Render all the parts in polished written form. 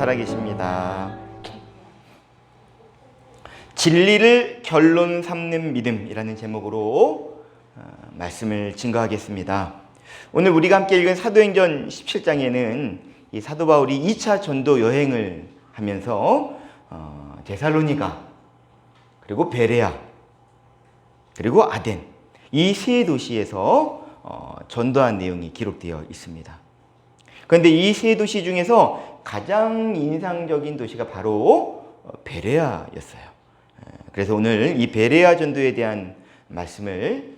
살아계십니다. 진리를 결론 삼는 믿음이라는 제목으로 말씀을 증거하겠습니다. 오늘 우리가 함께 읽은 사도행전 17장에는 이 사도 바울이 2차 전도 여행을 하면서 데살로니가, 그리고 베레아, 그리고 아덴, 이 세 도시에서 전도한 내용이 기록되어 있습니다. 그런데 이 세 도시 중에서 가장 인상적인 도시가 바로 베레아였어요. 그래서 오늘 이 베레아 전도에 대한 말씀을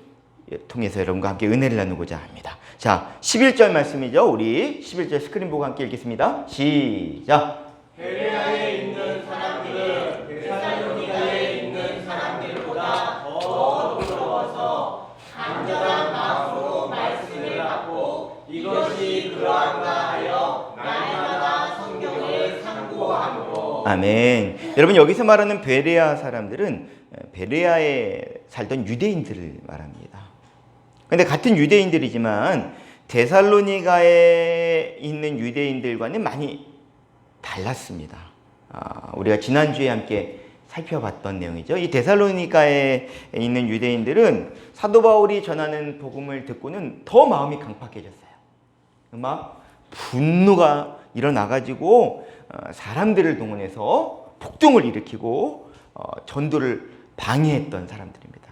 통해서 여러분과 함께 은혜를 나누고자 합니다. 자, 11절 말씀이죠. 우리 11절 스크린 보고 함께 읽겠습니다. 시작. 베레아에 있는 사람들은 데살로니가에 있는 사람들보다 더 부러워서 간절한 마음으로 말씀을 받고 이것이 그러한가 하여 날마다 성경을 상고함으로. 아멘. 여러분, 여기서 말하는 베레아 사람들은 베레아에 살던 유대인들을 말합니다. 그런데 같은 유대인들이지만 데살로니가에 있는 유대인들과는 많이 달랐습니다. 우리가 지난주에 함께 살펴봤던 내용이죠. 이 데살로니가에 있는 유대인들은 사도 바울이 전하는 복음을 듣고는 더 마음이 강팍해졌어요. 막 분노가 일어나가지고 사람들을 동원해서 폭동을 일으키고 전도를 방해했던 사람들입니다.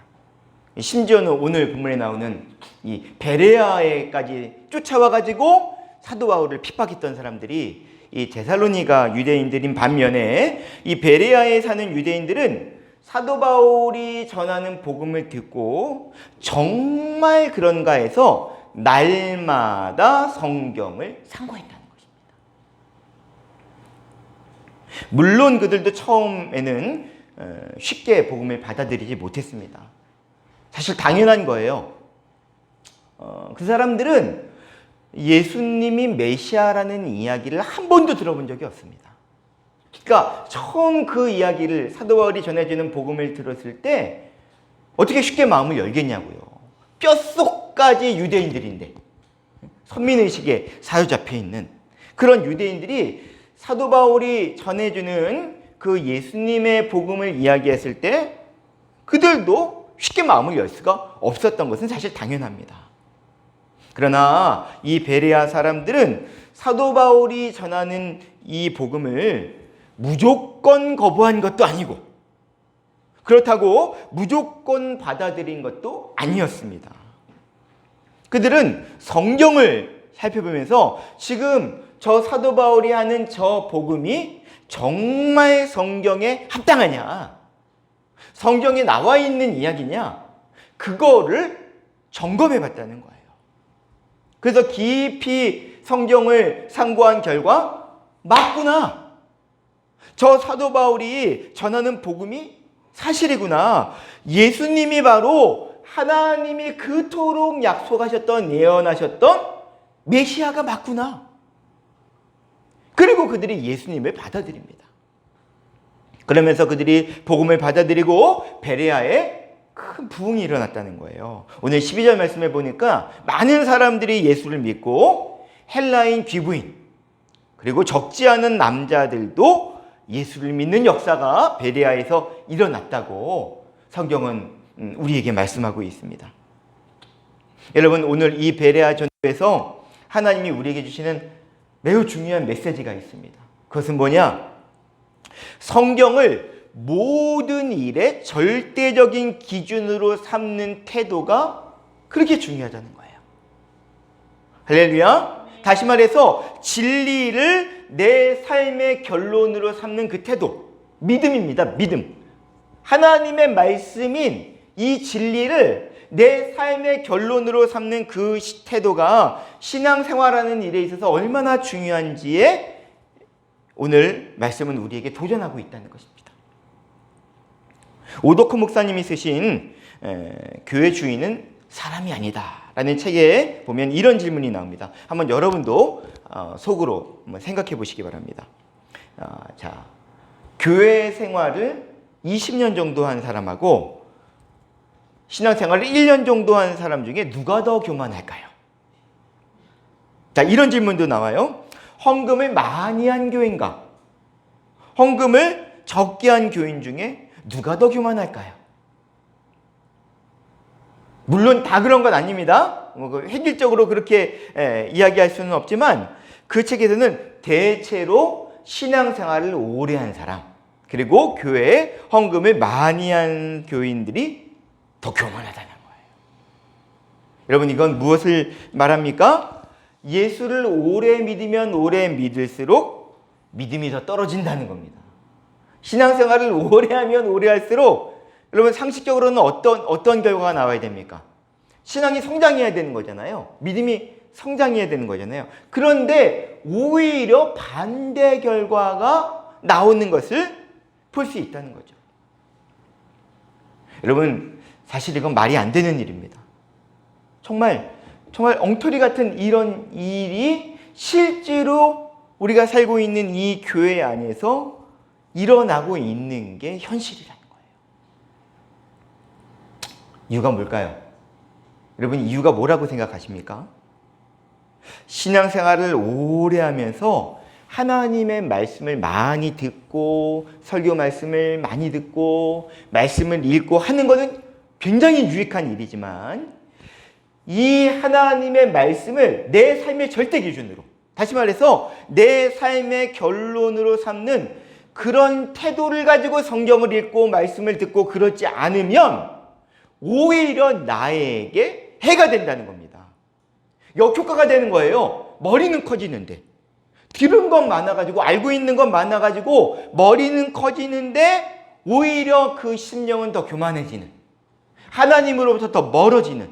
심지어는 오늘 본문에 나오는 이 베레아에까지 쫓아와가지고 사도 바울을 핍박했던 사람들이 이 데살로니가 유대인들인 반면에 이 베레아에 사는 유대인들은 사도 바울이 전하는 복음을 듣고 정말 그런가 해서 날마다 성경을 상고했다는 것입니다. 물론 그들도 처음에는 쉽게 복음을 받아들이지 못했습니다. 사실 당연한 거예요. 그 사람들은 예수님이 메시아라는 이야기를 한 번도 들어본 적이 없습니다. 그러니까 처음 그 이야기를 사도 바울이 전해주는 복음을 들었을 때 어떻게 쉽게 마음을 열겠냐고요. 뼛속까지 유대인들인데, 선민의식에 사로잡혀 있는 그런 유대인들이 사도 바울이 전해주는 그 예수님의 복음을 이야기했을 때 그들도 쉽게 마음을 열 수가 없었던 것은 사실 당연합니다. 그러나 이 베레아 사람들은 사도 바울이 전하는 이 복음을 무조건 거부한 것도 아니고, 그렇다고 무조건 받아들인 것도 아니었습니다. 그들은 성경을 살펴보면서 지금 저 사도 바울이 하는 저 복음이 정말 성경에 합당하냐, 성경에 나와 있는 이야기냐, 그거를 점검해 봤다는 거예요. 그래서 깊이 성경을 상고한 결과 맞구나, 저 사도 바울이 전하는 복음이 사실이구나, 예수님이 바로 하나님이 그토록 약속하셨던, 예언하셨던 메시아가 맞구나. 그리고 그들이 예수님을 받아들입니다. 그러면서 그들이 복음을 받아들이고 베레아에 큰 부흥이 일어났다는 거예요. 오늘 12절 말씀에 보니까 많은 사람들이 예수를 믿고 헬라인 귀부인, 그리고 적지 않은 남자들도 예수를 믿는 역사가 베레아에서 일어났다고 성경은 우리에게 말씀하고 있습니다. 여러분, 오늘 이 베레아 전도에서 하나님이 우리에게 주시는 매우 중요한 메시지가 있습니다. 그것은 뭐냐? 성경을 모든 일에 절대적인 기준으로 삼는 태도가 그렇게 중요하다는 거예요. 할렐루야. 다시 말해서 진리를 내 삶의 결론으로 삼는 그 태도, 믿음입니다. 믿음. 하나님의 말씀인 이 진리를 내 삶의 결론으로 삼는 그 태도가 신앙생활하는 일에 있어서 얼마나 중요한지에 오늘 말씀은 우리에게 도전하고 있다는 것입니다. 오도커 목사님이 쓰신 교회 주인은 사람이 아니다 라는 책에 보면 이런 질문이 나옵니다. 한번 여러분도 속으로 한번 생각해 보시기 바랍니다. 자, 교회 생활을 20년 정도 한 사람하고 신앙생활을 1년 정도 한 사람 중에 누가 더 교만할까요? 자, 이런 질문도 나와요. 헌금을 많이 한 교회인가? 헌금을 적게 한 교인 중에 누가 더 교만할까요? 물론 다 그런 건 아닙니다. 획일적으로 그렇게 이야기할 수는 없지만 그 책에서는 대체로 신앙생활을 오래 한 사람, 그리고 교회에 헌금을 많이 한 교인들이 더 교만하다는 거예요. 여러분, 이건 무엇을 말합니까? 예수를 오래 믿으면 오래 믿을수록 믿음이 더 떨어진다는 겁니다. 신앙생활을 오래 하면 오래 할수록 여러분, 상식적으로는 어떤 결과가 나와야 됩니까? 신앙이 성장해야 되는 거잖아요. 믿음이 성장해야 되는 거잖아요. 그런데 오히려 반대 결과가 나오는 것을 볼 수 있다는 거죠. 여러분, 사실 이건 말이 안 되는 일입니다. 정말 엉터리 같은 이런 일이 실제로 우리가 살고 있는 이 교회 안에서 일어나고 있는 게 현실이라는 거예요. 이유가 뭘까요? 여러분, 이유가 뭐라고 생각하십니까? 신앙생활을 오래 하면서 하나님의 말씀을 많이 듣고 설교 말씀을 많이 듣고 말씀을 읽고 하는 것은 굉장히 유익한 일이지만 이 하나님의 말씀을 내 삶의 절대 기준으로, 다시 말해서 내 삶의 결론으로 삼는 그런 태도를 가지고 성경을 읽고 말씀을 듣고 그렇지 않으면 오히려 나에게 해가 된다는 겁니다. 역효과가 되는 거예요. 머리는 커지는데, 들은 건 많아가지고 알고 있는 건 많아가지고 머리는 커지는데 오히려 그 심령은 더 교만해지는, 하나님으로부터 더 멀어지는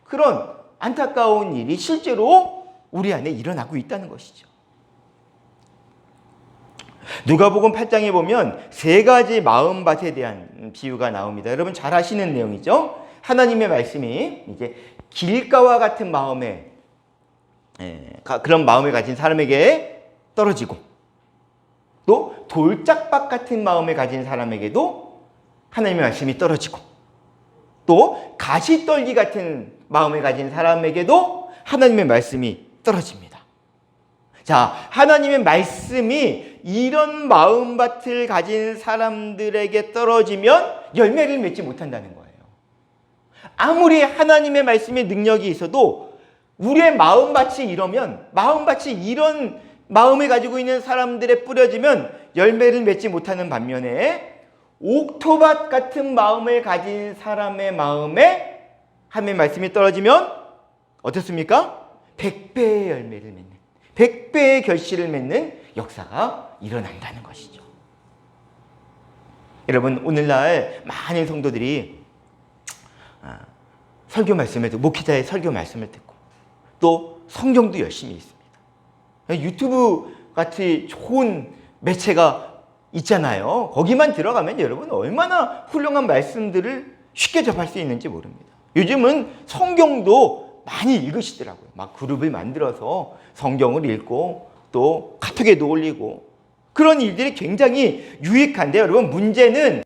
그런 안타까운 일이 실제로 우리 안에 일어나고 있다는 것이죠. 누가복음 8장에 보면 세 가지 마음밭에 대한 비유가 나옵니다. 여러분 잘 아시는 내용이죠. 하나님의 말씀이 이제 길가와 같은 마음에, 그런 마음을 가진 사람에게 떨어지고, 또 돌짝밭 같은 마음을 가진 사람에게도 하나님의 말씀이 떨어지고, 또 가시떨기 같은 마음을 가진 사람에게도 하나님의 말씀이 떨어집니다. 자, 하나님의 말씀이 이런 마음밭을 가진 사람들에게 떨어지면 열매를 맺지 못한다는 거예요. 아무리 하나님의 말씀의 능력이 있어도 우리의 마음밭이 이런 마음을 가지고 있는 사람들에 뿌려지면 열매를 맺지 못하는 반면에 옥토밭 같은 마음을 가진 사람의 마음에 하나님의 말씀이 떨어지면 어떻습니까? 100배의 열매를 맺는, 100배의 결실을 맺는 역사가 일어난다는 것이죠. 여러분, 오늘날 많은 성도들이 설교 말씀을 듣고, 목회자의 설교 말씀을 듣고, 또 성경도 열심히 읽습니다. 유튜브 같이 좋은 매체가 있잖아요. 거기만 들어가면 여러분 얼마나 훌륭한 말씀들을 쉽게 접할 수 있는지 모릅니다. 요즘은 성경도 많이 읽으시더라고요. 막 그룹을 만들어서 성경을 읽고 또 카톡에도 올리고 그런 일들이 굉장히 유익한데, 여러분 문제는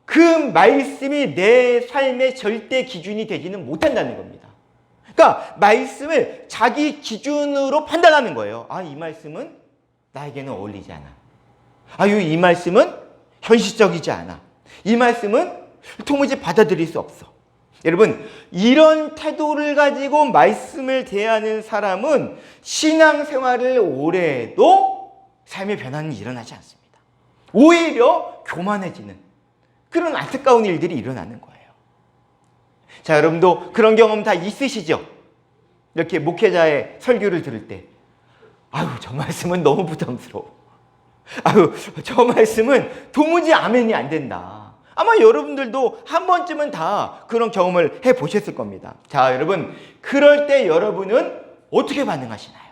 그 말씀이 내 삶의 절대 기준이 되지는 못한다는 겁니다. 그러니까 말씀을 자기 기준으로 판단하는 거예요. 아, 이 말씀은 나에게는 어울리지 않아. 아유, 이 말씀은 현실적이지 않아. 이 말씀은 도무지 받아들일 수 없어. 여러분, 이런 태도를 가지고 말씀을 대하는 사람은 신앙생활을 오래 해도 삶의 변화는 일어나지 않습니다. 오히려 교만해지는 그런 안타까운 일들이 일어나는 거예요. 자, 여러분도 그런 경험 다 있으시죠? 이렇게 목회자의 설교를 들을 때, 아유, 저 말씀은 너무 부담스러워. 아유, 저 말씀은 도무지 아멘이 안 된다. 아마 여러분들도 한 번쯤은 다 그런 경험을 해보셨을 겁니다. 자, 여러분, 그럴 때 여러분은 어떻게 반응하시나요?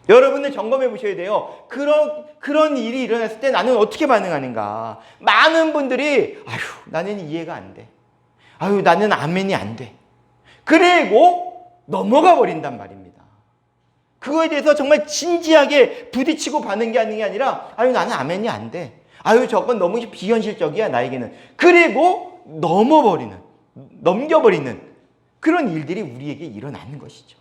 여러분은 점검해 보셔야 돼요. 그런 일이 일어났을 때 나는 어떻게 반응하는가. 많은 분들이 아유, 나는 이해가 안 돼. 아유, 나는 아멘이 안 돼. 그리고 넘어가 버린단 말입니다. 그거에 대해서 정말 진지하게 부딪히고 받는 게 아니라 아유, 나는 아멘이 안 돼. 아유, 저건 너무 비현실적이야, 나에게는. 그리고 넘겨버리는 그런 일들이 우리에게 일어나는 것이죠.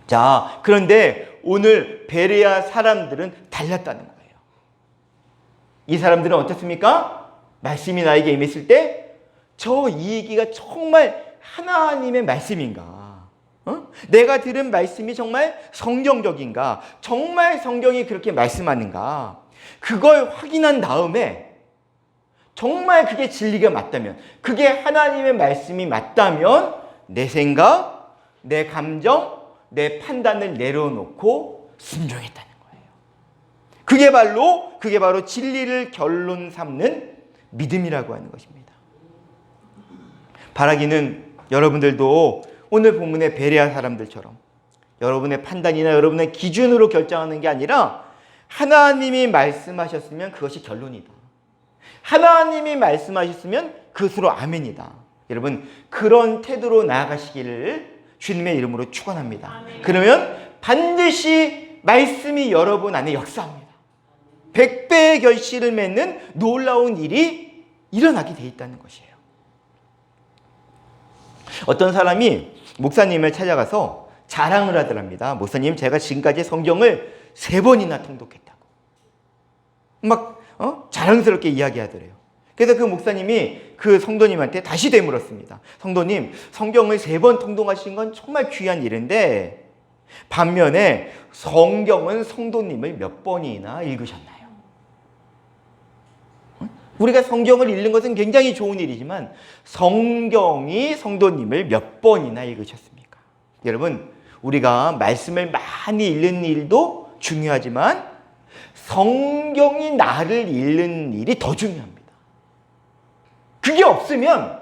자, 그런데 오늘 베레아 사람들은 달랐다는 거예요. 이 사람들은 어떻습니까? 말씀이 나에게 임했을 때 저 이 얘기가 정말 하나님의 말씀인가? 내가 들은 말씀이 정말 성경적인가? 정말 성경이 그렇게 말씀하는가? 그걸 확인한 다음에 정말 그게 진리가 맞다면, 그게 하나님의 말씀이 맞다면 내 생각, 내 감정, 내 판단을 내려놓고 순종했다는 거예요. 그게 바로 진리를 결론 삼는 믿음이라고 하는 것입니다. 바라기는 여러분들도 오늘 본문의 베레아 사람들처럼 여러분의 판단이나 여러분의 기준으로 결정하는 게 아니라 하나님이 말씀하셨으면 그것이 결론이다. 하나님이 말씀하셨으면 그것으로 아멘이다. 여러분, 그런 태도로 나아가시기를 주님의 이름으로 축원합니다. 아멘. 그러면 반드시 말씀이 여러분 안에 역사합니다. 100배의 결실을 맺는 놀라운 일이 일어나게 돼 있다는 것이에요. 어떤 사람이 목사님을 찾아가서 자랑을 하더랍니다. 목사님, 제가 지금까지 성경을 3번이나 통독했다고. 막 자랑스럽게 이야기하더래요. 그래서 그 목사님이 그 성도님한테 다시 되물었습니다. 성도님, 성경을 3번 통독하신 건 정말 귀한 일인데 반면에 성경은 성도님을 몇 번이나 읽으셨나요? 우리가 성경을 읽는 것은 굉장히 좋은 일이지만 성경이 성도님을 몇 번이나 읽으셨습니까? 여러분, 우리가 말씀을 많이 읽는 일도 중요하지만 성경이 나를 읽는 일이 더 중요합니다. 그게 없으면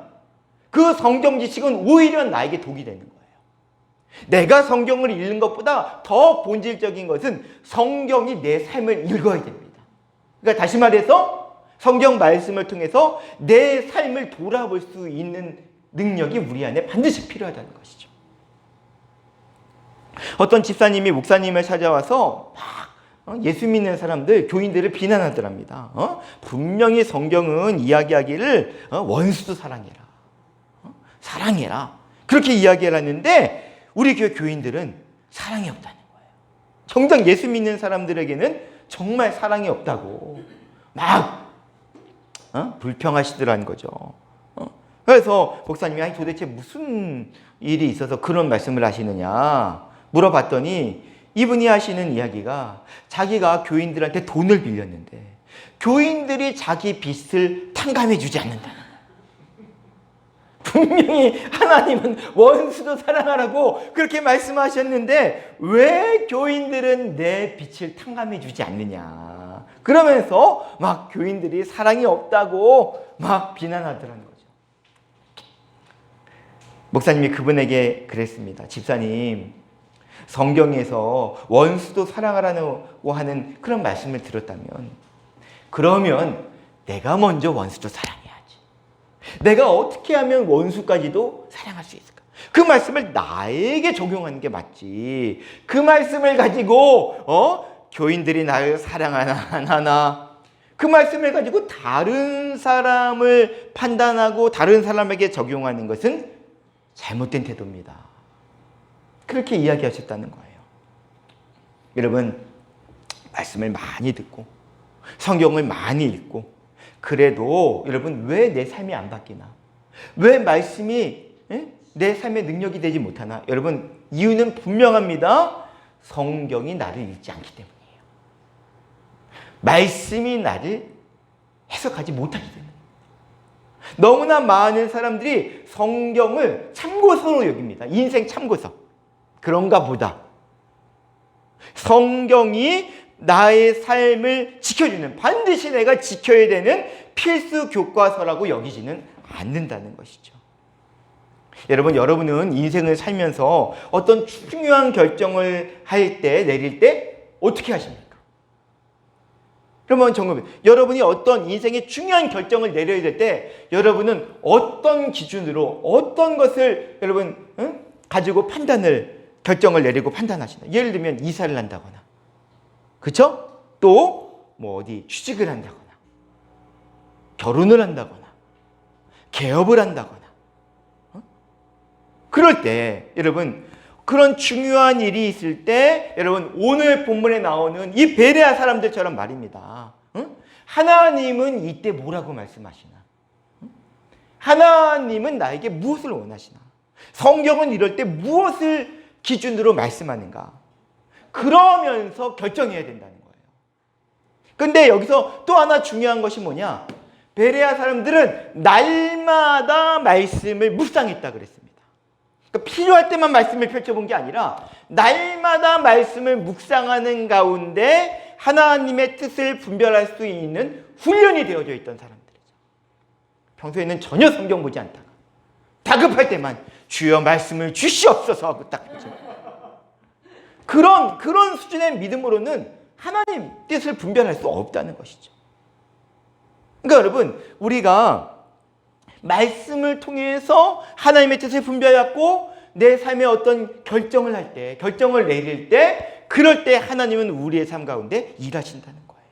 그 성경 지식은 오히려 나에게 독이 되는 거예요. 내가 성경을 읽는 것보다 더 본질적인 것은 성경이 내 삶을 읽어야 됩니다. 그러니까 다시 말해서 성경 말씀을 통해서 내 삶을 돌아볼 수 있는 능력이 우리 안에 반드시 필요하다는 것이죠. 어떤 집사님이 목사님을 찾아와서 막 예수 믿는 사람들, 교인들을 비난하더랍니다. 분명히 성경은 이야기하기를 원수도 사랑해라. 사랑해라. 그렇게 이야기를 하는데 우리 교회 교인들은 사랑이 없다는 거예요. 정작 예수 믿는 사람들에게는 정말 사랑이 없다고 막 불평하시더라는 거죠. 그래서 목사님이 아니 도대체 무슨 일이 있어서 그런 말씀을 하시느냐 물어봤더니 이분이 하시는 이야기가 자기가 교인들한테 돈을 빌렸는데 교인들이 자기 빚을 탕감해 주지 않는다는 거예요. 분명히 하나님은 원수도 사랑하라고 그렇게 말씀하셨는데 왜 교인들은 내 빚을 탕감해 주지 않느냐. 그러면서 막 교인들이 사랑이 없다고 막 비난하더라는 거죠. 목사님이 그분에게 그랬습니다. 집사님, 성경에서 원수도 사랑하라고 하는 그런 말씀을 들었다면 그러면 내가 먼저 원수도 사랑해야지. 내가 어떻게 하면 원수까지도 사랑할 수 있을까? 그 말씀을 나에게 적용하는 게 맞지. 그 말씀을 가지고 교인들이 나를 사랑하나 안 하나 그 말씀을 가지고 다른 사람을 판단하고 다른 사람에게 적용하는 것은 잘못된 태도입니다. 그렇게 이야기하셨다는 거예요. 여러분, 말씀을 많이 듣고 성경을 많이 읽고 그래도 여러분 왜 내 삶이 안 바뀌나? 왜 말씀이 내 삶의 능력이 되지 못하나? 여러분, 이유는 분명합니다. 성경이 나를 읽지 않기 때문이에요. 말씀이 나를 해석하지 못하기 때문에. 너무나 많은 사람들이 성경을 참고서로 여깁니다. 인생 참고서. 그런가 보다. 성경이 나의 삶을 지켜주는, 반드시 내가 지켜야 되는 필수 교과서라고 여기지는 않는다는 것이죠. 여러분, 여러분은 인생을 살면서 어떤 중요한 결정을 내릴 때 어떻게 하십니까? 그러면 정말 여러분이 어떤 인생의 중요한 결정을 내려야 될 때 여러분은 어떤 기준으로 어떤 것을 여러분 가지고 결정을 내리고 판단하시나? 예를 들면 이사를 한다거나, 그렇죠? 또 뭐 어디 취직을 한다거나, 결혼을 한다거나, 개업을 한다거나. 그럴 때 여러분 그런 중요한 일이 있을 때 여러분 오늘 본문에 나오는 이 베레아 사람들처럼 말입니다. 응? 하나님은 이때 뭐라고 말씀하시나? 응? 하나님은 나에게 무엇을 원하시나? 성경은 이럴 때 무엇을 기준으로 말씀하는가? 그러면서 결정해야 된다는 거예요. 근데 여기서 또 하나 중요한 것이 뭐냐? 베레아 사람들은 날마다 말씀을 묵상했다 그랬습니다. 그러니까 필요할 때만 말씀을 펼쳐본 게 아니라 날마다 말씀을 묵상하는 가운데 하나님의 뜻을 분별할 수 있는 훈련이 되어져 있던 사람들이죠. 평소에는 전혀 성경 보지 않다가 다급할 때만 주여 말씀을 주시옵소서 하고 딱 하죠. 그런 수준의 믿음으로는 하나님 뜻을 분별할 수 없다는 것이죠. 그러니까 여러분 우리가 말씀을 통해서 하나님의 뜻을 분별하고 내 삶에 어떤 결정을 할 때, 결정을 내릴 때, 그럴 때 하나님은 우리의 삶 가운데 일하신다는 거예요.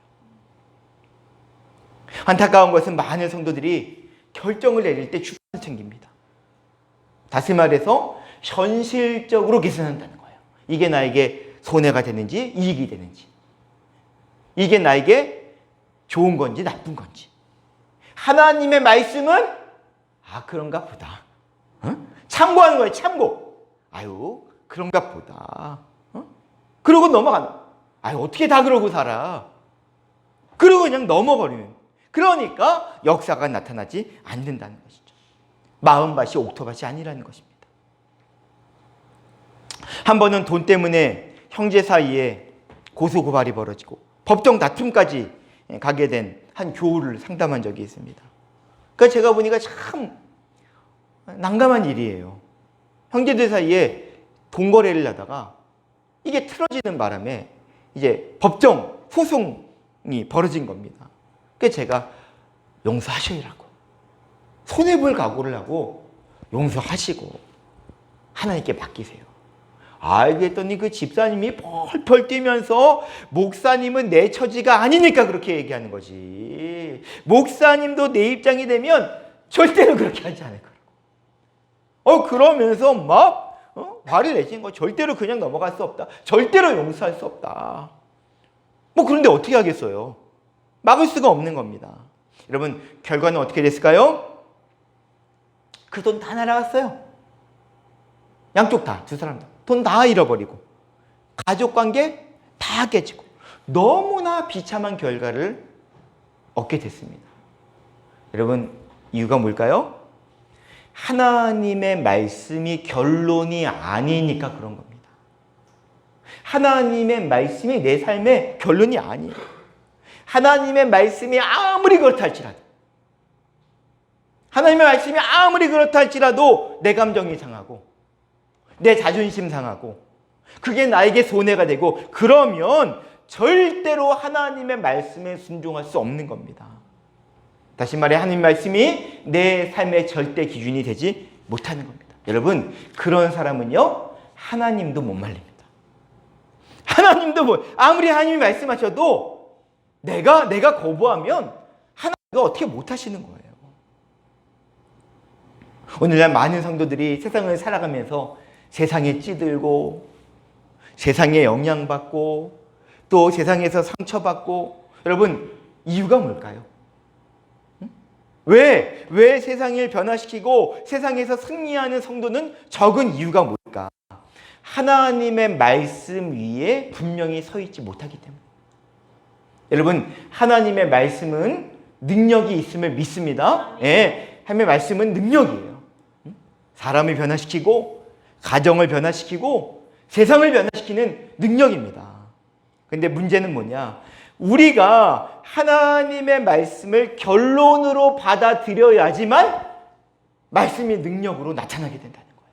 안타까운 것은 많은 성도들이 결정을 내릴 때 주관을 챙깁니다. 다시 말해서 현실적으로 계산한다는 거예요. 이게 나에게 손해가 되는지 이익이 되는지, 이게 나에게 좋은 건지 나쁜 건지. 하나님의 말씀은 그런가 보다. 참고하는 거예요. 참고. 그런가 보다. 그러고 넘어가는. 어떻게 다 그러고 살아. 그러고 그냥 넘어버리는. 그러니까 역사가 나타나지 않는다는 것이죠. 마음밭이 옥토밭이 아니라는 것입니다. 한 번은 돈 때문에 형제 사이에 고소고발이 벌어지고 법정 다툼까지 가게 된 한 교우를 상담한 적이 있습니다. 그러니까 제가 보니까 참 난감한 일이에요. 형제들 사이에 돈 거래를 하다가 이게 틀어지는 바람에 이제 법정 소송이 벌어진 겁니다. 그래서 제가 용서하시라고 손해볼 각오를 하고 용서하시고 하나님께 맡기세요. 알겠더니 그 집사님이 펄펄 뛰면서 목사님은 내 처지가 아니니까 그렇게 얘기하는 거지. 목사님도 내 입장이 되면 절대로 그렇게 하지 않을 거라고. 그러면서 막 화를 내시는 거. 절대로 그냥 넘어갈 수 없다. 절대로 용서할 수 없다. 그런데 어떻게 하겠어요? 막을 수가 없는 겁니다. 여러분 결과는 어떻게 됐을까요? 그 돈 다 날아갔어요. 양쪽 다, 두 사람 다. 돈 다 잃어버리고 가족관계 다 깨지고 너무나 비참한 결과를 얻게 됐습니다. 여러분 이유가 뭘까요? 하나님의 말씀이 결론이 아니니까 그런 겁니다. 하나님의 말씀이 내 삶의 결론이 아니에요. 하나님의 말씀이 아무리 그렇다 할지라도 하나님의 말씀이 아무리 그렇다 할지라도 내 감정이 상하고 내 자존심 상하고 그게 나에게 손해가 되고 그러면 절대로 하나님의 말씀에 순종할 수 없는 겁니다. 다시 말해 하나님의 말씀이 내 삶의 절대 기준이 되지 못하는 겁니다. 여러분 그런 사람은요 하나님도 못 말립니다. 하나님도 아무리 하나님이 말씀하셔도 내가 거부하면 하나님도 어떻게 못하시는 거예요. 오늘날 많은 성도들이 세상을 살아가면서 세상에 찌들고 세상에 영향받고 또 세상에서 상처받고 여러분 이유가 뭘까요? 왜 세상을 변화시키고 세상에서 승리하는 성도는 적은 이유가 뭘까? 하나님의 말씀 위에 분명히 서 있지 못하기 때문에. 여러분 하나님의 말씀은 능력이 있음을 믿습니다. 하나님의 말씀은 능력이에요. 사람을 변화시키고 가정을 변화시키고 세상을 변화시키는 능력입니다. 근데 문제는 뭐냐? 우리가 하나님의 말씀을 결론으로 받아들여야지만 말씀이 능력으로 나타나게 된다는 거예요.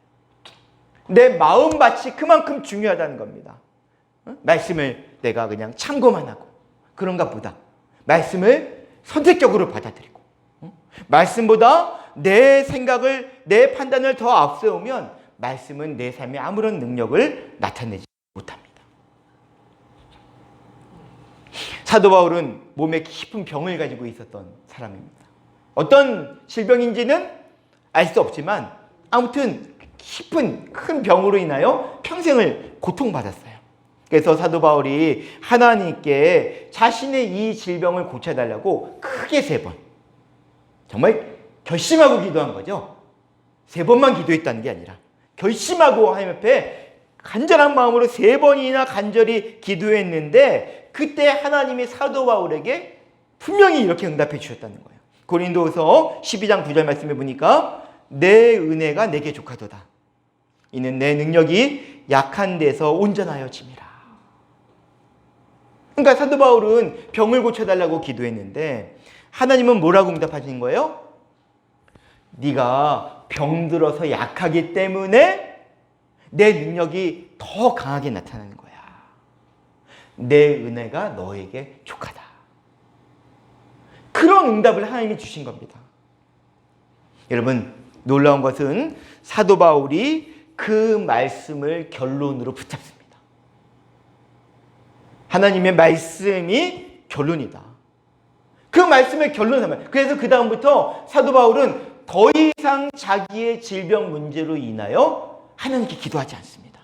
내 마음밭이 그만큼 중요하다는 겁니다. 말씀을 내가 그냥 참고만 하고 그런가 보다 말씀을 선택적으로 받아들이고 말씀보다 내 생각을 내 판단을 더 앞세우면 말씀은 내 삶에 아무런 능력을 나타내지 못합니다. 사도 바울은 몸에 깊은 병을 가지고 있었던 사람입니다. 어떤 질병인지는 알 수 없지만 아무튼 깊은 큰 병으로 인하여 평생을 고통받았어요. 그래서 사도 바울이 하나님께 자신의 이 질병을 고쳐달라고 크게 3번, 정말 결심하고 기도한 거죠. 3번만 기도했다는 게 아니라 결심하고 하나님 앞에 간절한 마음으로 3번이나 간절히 기도했는데, 그때 하나님이 사도 바울에게 분명히 이렇게 응답해 주셨다는 거예요. 고린도후서 12장 9절 말씀에 보니까 내 은혜가 내게 족하도다. 이는 내 능력이 약한 데서 온전하여 짐이라. 그러니까 사도 바울은 병을 고쳐달라고 기도했는데 하나님은 뭐라고 응답하신 거예요? 네가 병들어서 약하기 때문에 내 능력이 더 강하게 나타나는 거야. 내 은혜가 너에게 족하다. 그런 응답을 하나님이 주신 겁니다. 여러분, 놀라운 것은 사도 바울이 그 말씀을 결론으로 붙잡습니다. 하나님의 말씀이 결론이다. 그 말씀의 결론을, 그래서 그 다음부터 사도 바울은 더 이상 자기의 질병 문제로 인하여 하나님께 기도하지 않습니다.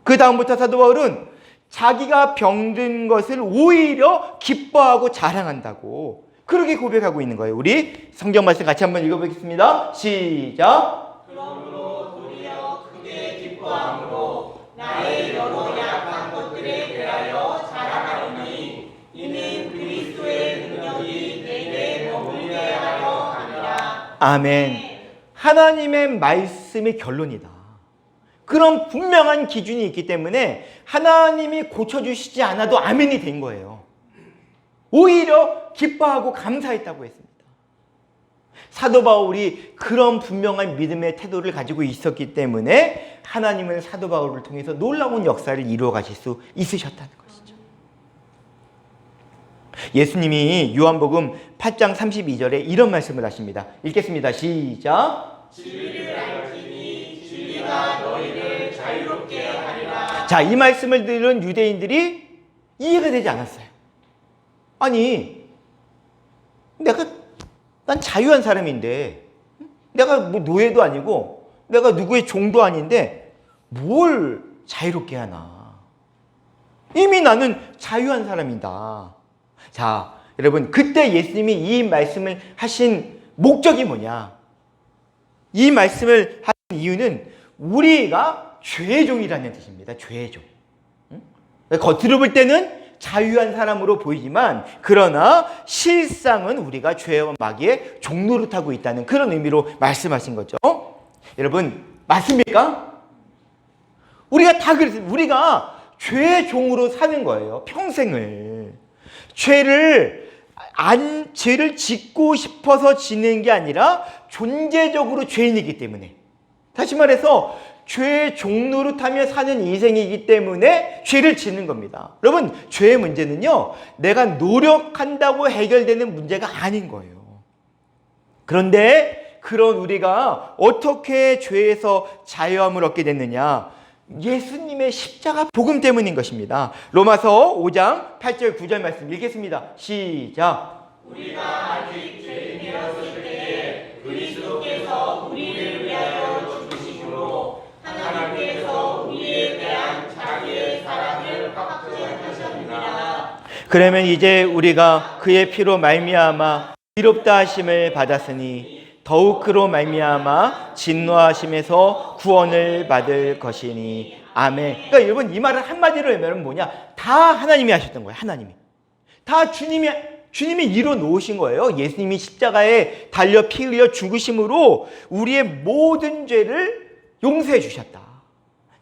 그 다음부터 사도 바울은 자기가 병든 것을 오히려 기뻐하고 자랑한다고 그렇게 고백하고 있는 거예요. 우리 성경 말씀 같이 한번 읽어보겠습니다. 시작. 그러므로 도리어 크게 기뻐함으로 나의 여러 약한 것들에 대하여 자랑하노니 이는 그리스도의 능력이 내게 머물게 하려 함이라. 아멘. 하나님의 말씀이 결론이다. 그런 분명한 기준이 있기 때문에 하나님이 고쳐주시지 않아도 아멘이 된 거예요. 오히려 기뻐하고 감사했다고 했습니다. 사도 바울이 그런 분명한 믿음의 태도를 가지고 있었기 때문에 하나님은 사도 바울을 통해서 놀라운 역사를 이루어 가실 수 있으셨다는 것이죠. 예수님이 요한복음 8장 32절에 이런 말씀을 하십니다. 읽겠습니다. 시작. 진리를 알지니 진리가 너희를 자유롭게 하리라. 자, 이 말씀을 들은 유대인들이 이해가 되지 않았어요. 아니, 난 자유한 사람인데, 내가 뭐 노예도 아니고, 내가 누구의 종도 아닌데, 뭘 자유롭게 하나. 이미 나는 자유한 사람이다. 자, 여러분, 그때 예수님이 이 말씀을 하신 목적이 뭐냐? 이 말씀을 하신 이유는 우리가 죄의 종이라는 뜻입니다. 죄의 종. 겉으로 볼 때는 자유한 사람으로 보이지만 그러나 실상은 우리가 죄와 마귀의 종노릇하고 있다는 그런 의미로 말씀하신 거죠. 여러분, 맞습니까? 우리가 다 그랬어요. 우리가 죄의 종으로 사는 거예요. 평생을. 죄를 짓고 싶어서 짓는 게 아니라 존재적으로 죄인이기 때문에, 다시 말해서 죄의 종노릇하며 사는 인생이기 때문에 죄를 짓는 겁니다. 여러분, 죄의 문제는요, 내가 노력한다고 해결되는 문제가 아닌 거예요. 그런데 그런 우리가 어떻게 죄에서 자유함을 얻게 됐느냐? 예수님의 십자가 복음 때문인 것입니다. 로마서 5장 8절 9절 말씀 읽겠습니다. 시작. 우리가 아직 죄인이었을 때에 그리스도께서 우리를 위하여 죽으심으로 하나님께서 우리에 대한 자기의 사랑을 확증하셨느니라. 그러면 이제 우리가 그의 피로 말미암아 의롭다 하심을 받았으니 더욱 그로 말미암아 진노하심에서 구원을 받을 것이니 아멘. 그러니까 여러분, 이 말을 한마디로 하면 뭐냐? 다 하나님이 하셨던 거예요. 하나님이. 다 주님이 이뤄 놓으신 거예요. 예수님이 십자가에 달려 피 흘려 죽으심으로 우리의 모든 죄를 용서해 주셨다.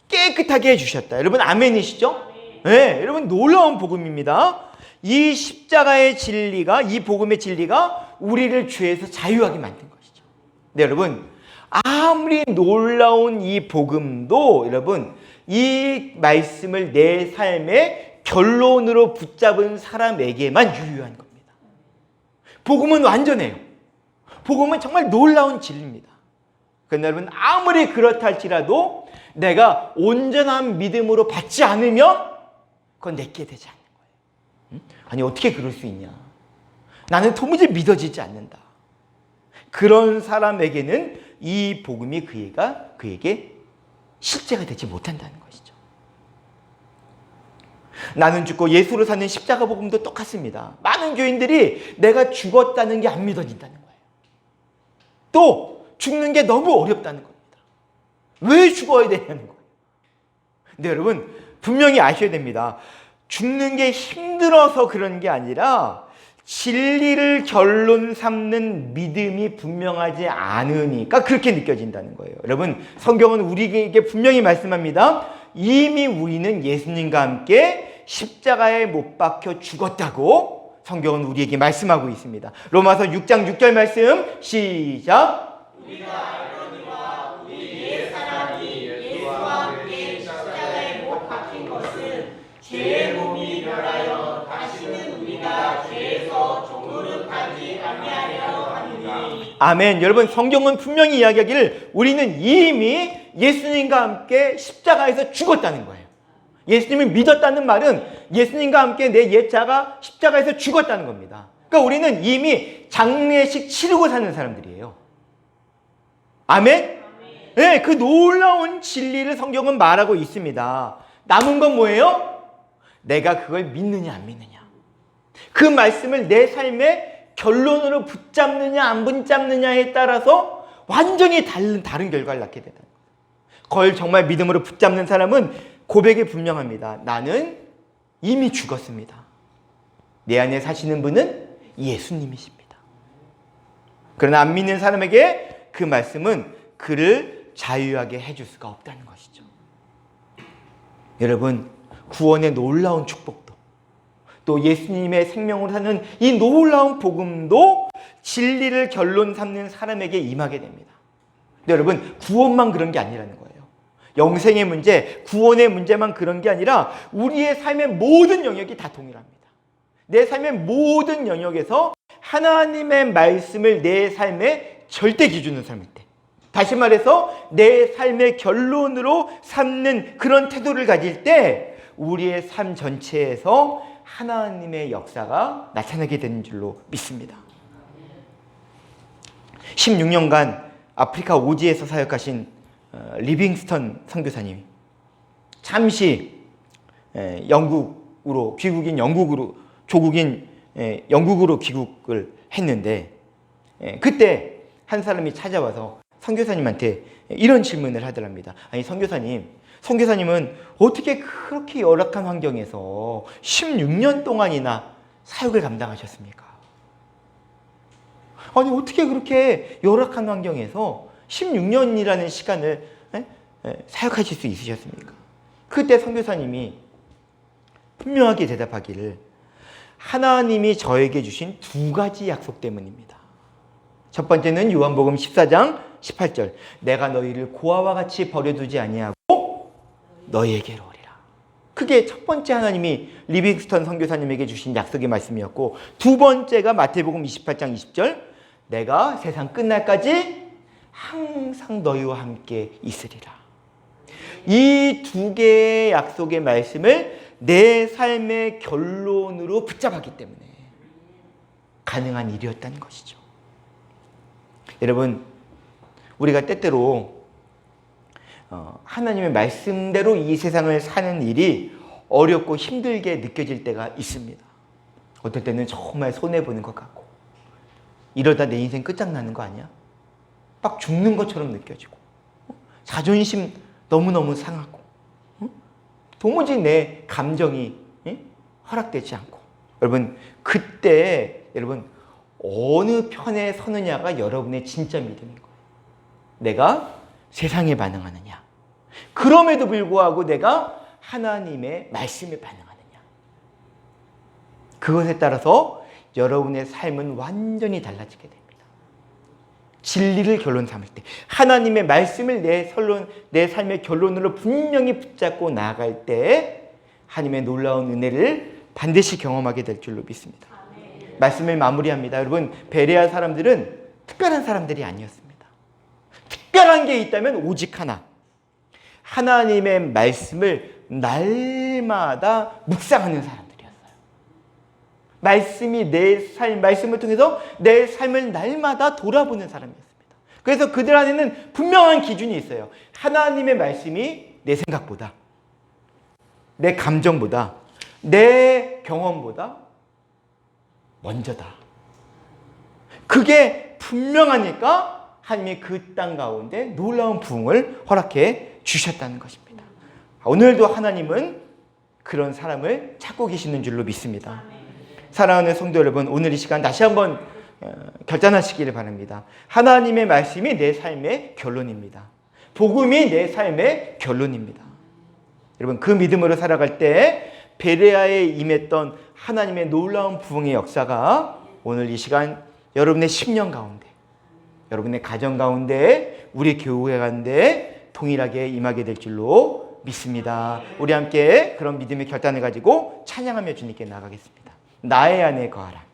깨끗하게 해 주셨다. 여러분, 아멘이시죠? 네, 여러분, 놀라운 복음입니다. 이 십자가의 진리가, 이 복음의 진리가 우리를 죄에서 자유하게 만든 것이죠. 네, 여러분, 아무리 놀라운 이 복음도 여러분, 이 말씀을 내 삶의 결론으로 붙잡은 사람에게만 유효한 겁니다. 복음은 완전해요. 복음은 정말 놀라운 진리입니다. 그런데 여러분, 아무리 그렇다 할지라도 내가 온전한 믿음으로 받지 않으면 그건 내게 되지 않는 거예요. 아니, 어떻게 그럴 수 있냐? 나는 도무지 믿어지지 않는다. 그런 사람에게는 이 복음이 그에게 실제가 되지 못한다는 것이죠. 나는 죽고 예수로 사는 십자가 복음도 똑같습니다. 많은 교인들이 내가 죽었다는 게 안 믿어진다는 거예요. 또 죽는 게 너무 어렵다는 겁니다. 왜 죽어야 되냐는 거예요. 근데 여러분 분명히 아셔야 됩니다. 죽는 게 힘들어서 그런 게 아니라 진리를 결론 삼는 믿음이 분명하지 않으니까 그렇게 느껴진다는 거예요. 여러분 성경은 우리에게 분명히 말씀합니다. 이미 우리는 예수님과 함께 십자가에 못 박혀 죽었다고 성경은 우리에게 말씀하고 있습니다. 로마서 6장 6절 말씀 시작. 우리가 알거니와 우리 옛 사람이 예수와 함께 십자가에 못 박힌 것은 죄의 몸이 멸하여 다시는 우리가 죄에서 종노릇하지 아니하려 하느니. 아멘. 여러분 성경은 분명히 이야기하기를 우리는 이미 예수님과 함께 십자가에서 죽었다는 거예요. 예수님을 믿었다는 말은 예수님과 함께 내 옛자가 십자가에서 죽었다는 겁니다. 그러니까 우리는 이미 장례식 치르고 사는 사람들이에요. 아멘? 네, 그 놀라운 진리를 성경은 말하고 있습니다. 남은 건 뭐예요? 내가 그걸 믿느냐 안 믿느냐. 그 말씀을 내 삶의 결론으로 붙잡느냐 안 붙잡느냐에 따라서 완전히 다른 결과를 낳게 된다. 그걸 정말 믿음으로 붙잡는 사람은 고백이 분명합니다. 나는 이미 죽었습니다. 내 안에 사시는 분은 예수님이십니다. 그러나 안 믿는 사람에게 그 말씀은 그를 자유하게 해줄 수가 없다는 것이죠. 여러분 구원의 놀라운 축복도 또 예수님의 생명으로 사는 이 놀라운 복음도 진리를 결론 삼는 사람에게 임하게 됩니다. 근데 여러분 구원만 그런 게 아니라는 거예요. 영생의 문제, 구원의 문제만 그런 게 아니라 우리의 삶의 모든 영역이 다 동일합니다. 내 삶의 모든 영역에서 하나님의 말씀을 내 삶의 절대 기준으로 삼을 때, 다시 말해서 내 삶의 결론으로 삼는 그런 태도를 가질 때 우리의 삶 전체에서 하나님의 역사가 나타나게 되는 줄로 믿습니다. 16년간 아프리카 오지에서 사역하신 리빙스턴 선교사님이 잠시 영국으로 귀국을 했는데 그때 한 사람이 찾아와서 선교사님한테 이런 질문을 하더랍니다. 아니 선교사님은 어떻게 그렇게 열악한 환경에서 16년 동안이나 사역을 감당하셨습니까? 아니 어떻게 그렇게 열악한 환경에서 16년이라는 시간을 사역하실 수 있으셨습니까? 그때 선교사님이 분명하게 대답하기를 하나님이 저에게 주신 두 가지 약속 때문입니다. 첫 번째는 요한복음 14장 18절 내가 너희를 고아와 같이 버려두지 아니하고 너희에게로 오리라. 그게 첫 번째 하나님이 리빙스턴 선교사님에게 주신 약속의 말씀이었고 두 번째가 마태복음 28장 20절 내가 세상 끝날까지 항상 너희와 함께 있으리라. 이 두 개의 약속의 말씀을 내 삶의 결론으로 붙잡았기 때문에 가능한 일이었다는 것이죠. 여러분 우리가 때때로 하나님의 말씀대로 이 세상을 사는 일이 어렵고 힘들게 느껴질 때가 있습니다. 어떨 때는 정말 손해보는 것 같고 이러다 내 인생 끝장나는 거 아니야? 막 죽는 것처럼 느껴지고 자존심 너무너무 상하고 도무지 내 감정이 허락되지 않고 여러분 그때 여러분 어느 편에 서느냐가 여러분의 진짜 믿음인 거예요. 내가 세상에 반응하느냐 그럼에도 불구하고 내가 하나님의 말씀에 반응하느냐 그것에 따라서 여러분의 삶은 완전히 달라지게 됩니다. 진리를 결론 삼을 때 하나님의 말씀을 내 삶의 결론으로 분명히 붙잡고 나아갈 때 하나님의 놀라운 은혜를 반드시 경험하게 될 줄로 믿습니다. 아멘. 말씀을 마무리합니다. 여러분 베레아 사람들은 특별한 사람들이 아니었습니다. 특별한 게 있다면 오직 하나 하나님의 말씀을 날마다 묵상하는 사람들이었어요. 말씀이 말씀을 통해서 내 삶을 날마다 돌아보는 사람이었습니다. 그래서 그들 안에는 분명한 기준이 있어요. 하나님의 말씀이 내 생각보다, 내 감정보다, 내 경험보다 먼저다. 그게 분명하니까 하나님이 그 땅 가운데 놀라운 부흥을 허락해 주셨다는 것입니다. 오늘도 하나님은 그런 사람을 찾고 계시는 줄로 믿습니다. 사랑하는 성도 여러분, 오늘 이 시간 다시 한번 결단하시기를 바랍니다. 하나님의 말씀이 내 삶의 결론입니다. 복음이 내 삶의 결론입니다. 여러분, 그 믿음으로 살아갈 때 베레아에 임했던 하나님의 놀라운 부흥의 역사가 오늘 이 시간 여러분의 10년 가운데, 여러분의 가정 가운데, 우리 교회 가운데 동일하게 임하게 될 줄로 믿습니다. 우리 함께 그런 믿음의 결단을 가지고 찬양하며 주님께 나아가겠습니다. 나의 안에 거하라.